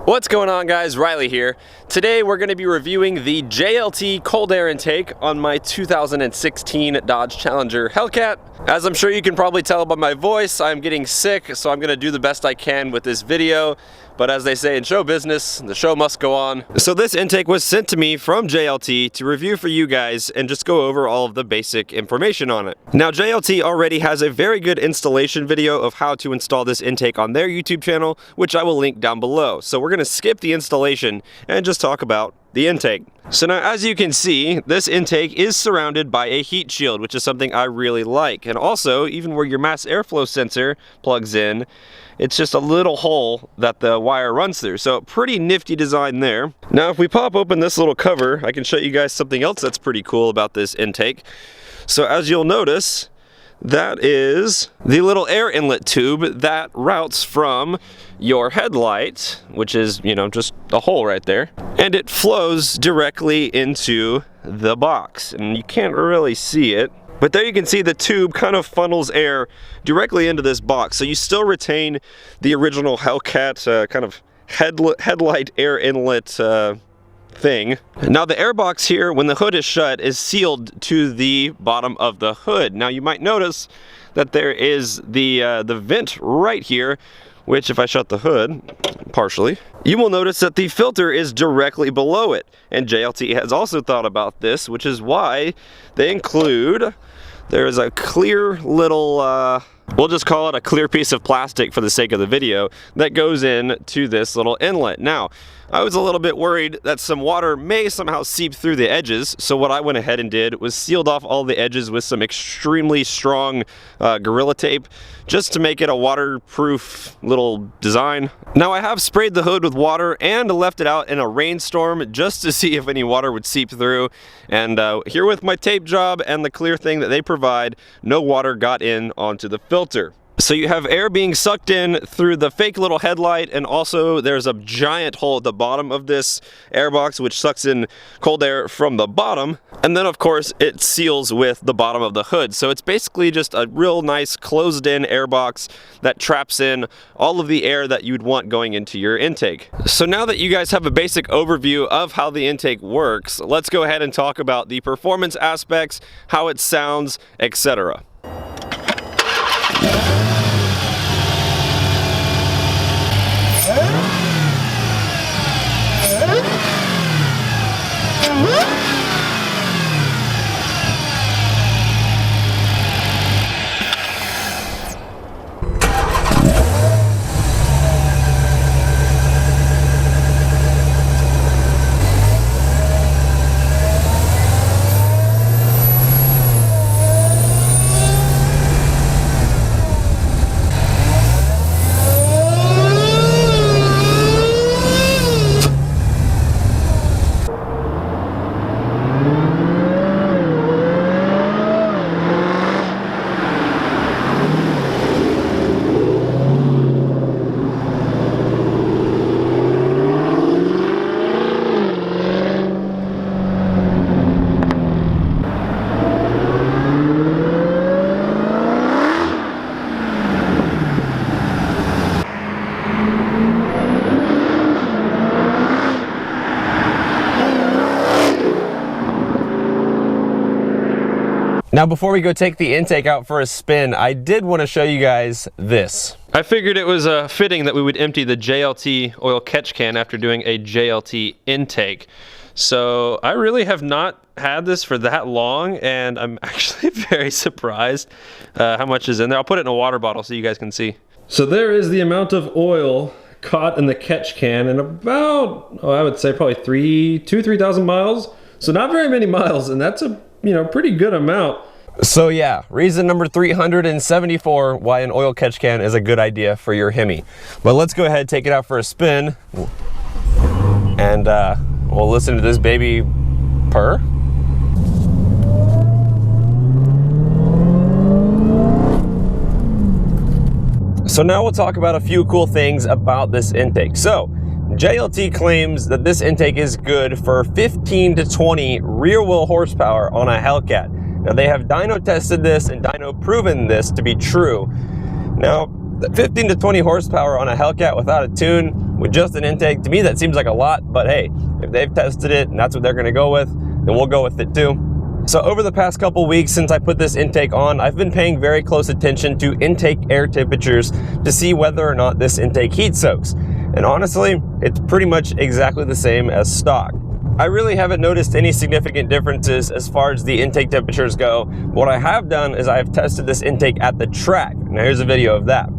What's going on, guys? Riley here. Today we're going to be reviewing the JLT cold air intake on my 2016 Dodge Challenger Hellcat. As I'm sure you can probably tell by my voice, I'm getting sick, so I'm going to do the best I can with this video. But as they say in show business, the show must go on. So this intake was sent to me from JLT to review for you guys and just go over all of the basic information on it. Now, JLT already has a very good installation video of how to install this intake on their YouTube channel, which I will link down below. So we're going to skip the installation and just talk about the intake. So now, as you can see, this intake is surrounded by a heat shield, which is something I really like. And also, even where your mass airflow sensor plugs in, it's just a little hole that the wire runs through. So pretty nifty design there. Now, if we pop open this little cover, I can show you guys something else that's pretty cool about this intake. So as you'll notice, that is the little air inlet tube that routes from your headlight, which is, you know, just a hole right there, and it flows directly into the box. And you can't really see it, but there you can see the tube kind of funnels air directly into this box. So you still retain the original Hellcat kind of headlight air inlet thing. Now the air box here, when the hood is shut, is sealed to the bottom of the hood. Now you might notice that there is the vent right here, which if I shut the hood partially, you will notice that the filter is directly below it. And JLT has also thought about this, which is why they include, there is a clear little, we'll just call it a clear piece of plastic for the sake of the video, that goes in to this little inlet. Now, I was a little bit worried that some water may somehow seep through the edges, so what I went ahead and did was sealed off all the edges with some extremely strong Gorilla Tape, just to make it a waterproof little design. Now, I have sprayed the hood with water and left it out in a rainstorm just to see if any water would seep through, and here with my tape job and the clear thing that they provide, no water got in onto the filter. So you have air being sucked in through the fake little headlight, and also there's a giant hole at the bottom of this air box which sucks in cold air from the bottom, and then of course it seals with the bottom of the hood. So it's basically just a real nice closed in air box that traps in all of the air that you'd want going into your intake. So now that you guys have a basic overview of how the intake works, let's go ahead and talk about the performance aspects, how it sounds, etc. Now, before we go take the intake out for a spin, I did want to show you guys this. I figured it was fitting that we would empty the JLT oil catch can after doing a JLT intake. So I really have not had this for that long, and I'm actually very surprised how much is in there. I'll put it in a water bottle so you guys can see. So there is the amount of oil caught in the catch can in about, I would say probably 3,000 miles. So not very many miles, and that's a pretty good amount. So yeah, reason number 374 why an oil catch can is a good idea for your Hemi. But let's go ahead and take it out for a spin, and we'll listen to this baby purr. So now we'll talk about a few cool things about this intake. So JLT claims that this intake is good for 15 to 20 rear wheel horsepower on a Hellcat. Now, they have dyno tested this and dyno proven this to be true. Now, 15 to 20 horsepower on a Hellcat without a tune, with just an intake. To me, that seems like a lot, but hey, if they've tested it and that's what they're gonna go with, then we'll go with it too. So over the past couple weeks since I put this intake on, I've been paying very close attention to intake air temperatures to see whether or not this intake heat soaks. And honestly, it's pretty much exactly the same as stock. I really haven't noticed any significant differences as far as the intake temperatures go. What I have done is I have tested this intake at the track. Now here's a video of that.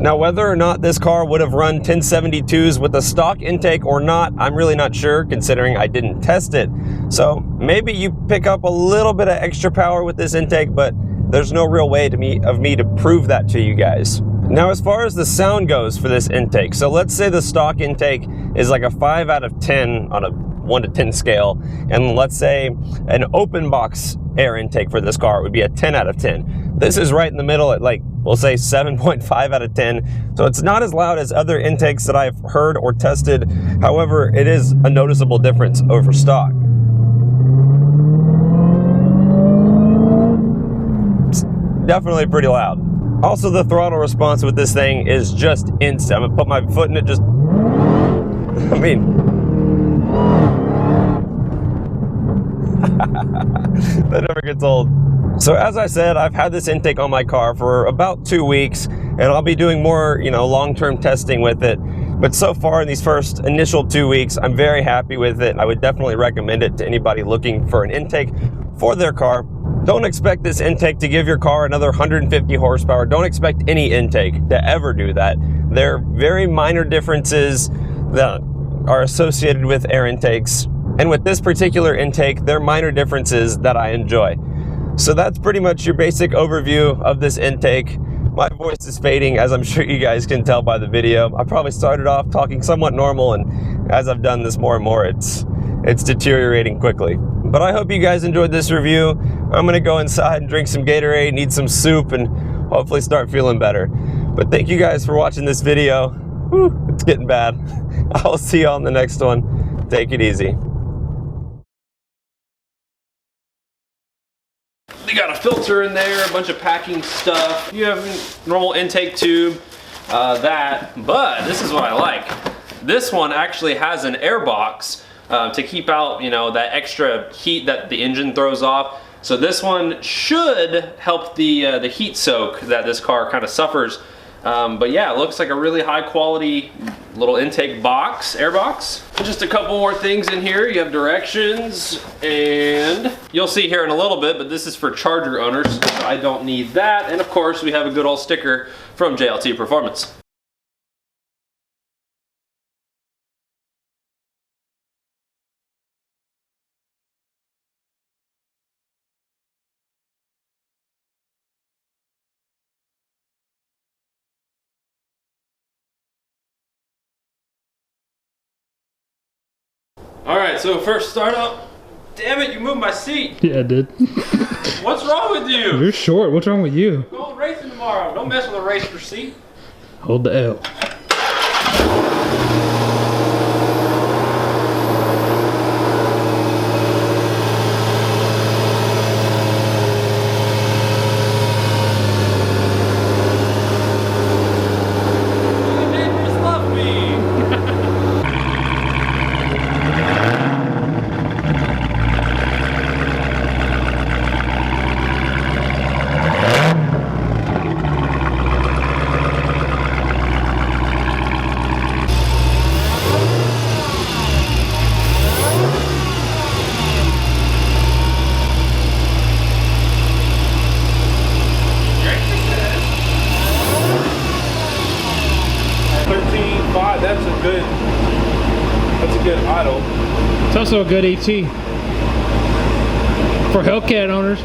Now, whether or not this car would have run 1072s with a stock intake or not, I'm really not sure, considering I didn't test it. So maybe you pick up a little bit of extra power with this intake, but there's no real way of me to prove that to you guys. Now, as far as the sound goes for this intake, so let's say the stock intake is like a 5 out of 10 on a 1 to 10 scale, and let's say an open box air intake for this car would be a 10 out of 10. This is right in the middle at, like, we'll say 7.5 out of 10. So it's not as loud as other intakes that I've heard or tested. However, it is a noticeable difference over stock. It's definitely pretty loud. Also, the throttle response with this thing is just instant. I'm gonna put my foot in it, just, I mean, that never gets old. So as I said, I've had this intake on my car for about 2 weeks, and I'll be doing more, long-term testing with it. But so far in these first initial 2 weeks, I'm very happy with it. I would definitely recommend it to anybody looking for an intake for their car. Don't expect this intake to give your car another 150 horsepower. Don't expect any intake to ever do that. There are very minor differences that are associated with air intakes. And with this particular intake, there are minor differences that I enjoy. So that's pretty much your basic overview of this intake. My voice is fading, as I'm sure you guys can tell by the video. I probably started off talking somewhat normal, and as I've done this more and more, it's deteriorating quickly. But I hope you guys enjoyed this review. I'm gonna go inside and drink some Gatorade, eat some soup, and hopefully start feeling better. But thank you guys for watching this video. Whew, it's getting bad. I'll see you on the next one. Take it easy. You got a filter in there, a bunch of packing stuff. You have a normal intake tube, but this is what I like. This one actually has an air box to keep out, that extra heat that the engine throws off. So this one should help the heat soak that this car kind of suffers. But yeah, it looks like a really high quality little intake box, air box. Just a couple more things in here. You have directions, and you'll see here in a little bit, but this is for Charger owners, so I don't need that. And of course, we have a good old sticker from JLT Performance. Alright, so first start up. Damn it, you moved my seat. Yeah, I did. What's wrong with you? You're short. What's wrong with you? We're going racing tomorrow. Don't mess with a racer seat. Hold the L. That's a good idle. also a good ET for Hellcat owners.